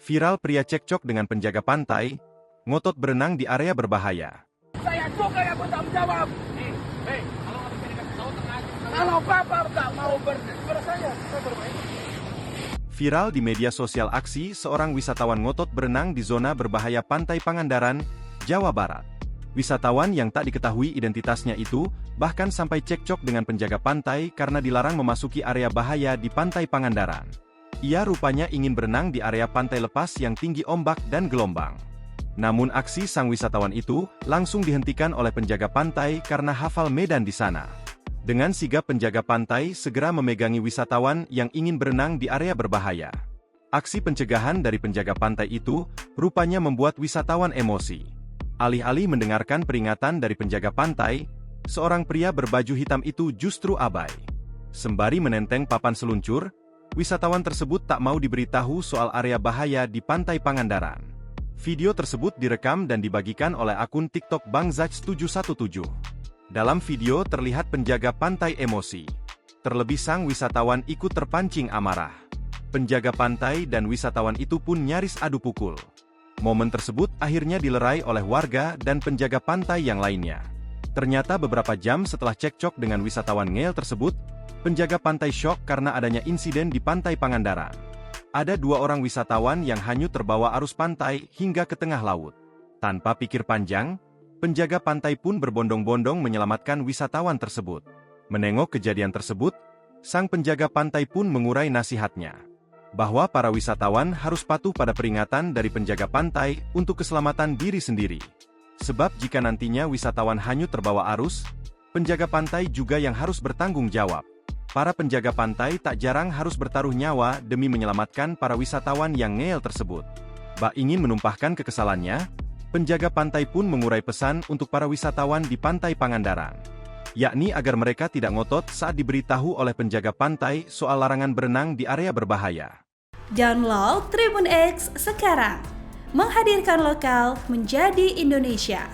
Viral pria cekcok dengan penjaga pantai, ngotot berenang di area berbahaya. Saya juga yang bertanggung jawab. Kalau Bapak nggak mau saya bermain. Viral di media sosial aksi seorang wisatawan ngotot berenang di zona berbahaya Pantai Pangandaran, Jawa Barat. Wisatawan yang tak diketahui identitasnya itu bahkan sampai cekcok dengan penjaga pantai karena dilarang memasuki area bahaya di Pantai Pangandaran. Ia rupanya ingin berenang di area pantai lepas yang tinggi ombak dan gelombang. Namun aksi sang wisatawan itu langsung dihentikan oleh penjaga pantai karena hafal medan di sana. Dengan sigap penjaga pantai segera memegangi wisatawan yang ingin berenang di area berbahaya. Aksi pencegahan dari penjaga pantai itu rupanya membuat wisatawan emosi. Alih-alih mendengarkan peringatan dari penjaga pantai, seorang pria berbaju hitam itu justru abai. Sembari menenteng papan seluncur, wisatawan tersebut tak mau diberitahu soal area bahaya di Pantai Pangandaran. Video tersebut direkam dan dibagikan oleh akun TikTok Bang Zaj 717. Dalam video terlihat penjaga pantai emosi. Terlebih sang wisatawan ikut terpancing amarah. Penjaga pantai dan wisatawan itu pun nyaris adu pukul. Momen tersebut akhirnya dilerai oleh warga dan penjaga pantai yang lainnya. Ternyata beberapa jam setelah cekcok dengan wisatawan ngeyel tersebut, penjaga pantai syok karena adanya insiden di Pantai Pangandaran. Ada 2 orang wisatawan yang hanyut terbawa arus pantai hingga ke tengah laut. Tanpa pikir panjang, penjaga pantai pun berbondong-bondong menyelamatkan wisatawan tersebut. Menengok kejadian tersebut, sang penjaga pantai pun mengurai nasihatnya, bahwa para wisatawan harus patuh pada peringatan dari penjaga pantai untuk keselamatan diri sendiri. Sebab jika nantinya wisatawan hanyut terbawa arus, penjaga pantai juga yang harus bertanggung jawab. Para penjaga pantai tak jarang harus bertaruh nyawa demi menyelamatkan para wisatawan yang ngeyel tersebut. Bak ingin menumpahkan kekesalannya, penjaga pantai pun mengurai pesan untuk para wisatawan di Pantai Pangandaran, yakni agar mereka tidak ngotot saat diberitahu oleh penjaga pantai soal larangan berenang di area berbahaya. Download Tribun X sekarang, menghadirkan lokal menjadi Indonesia.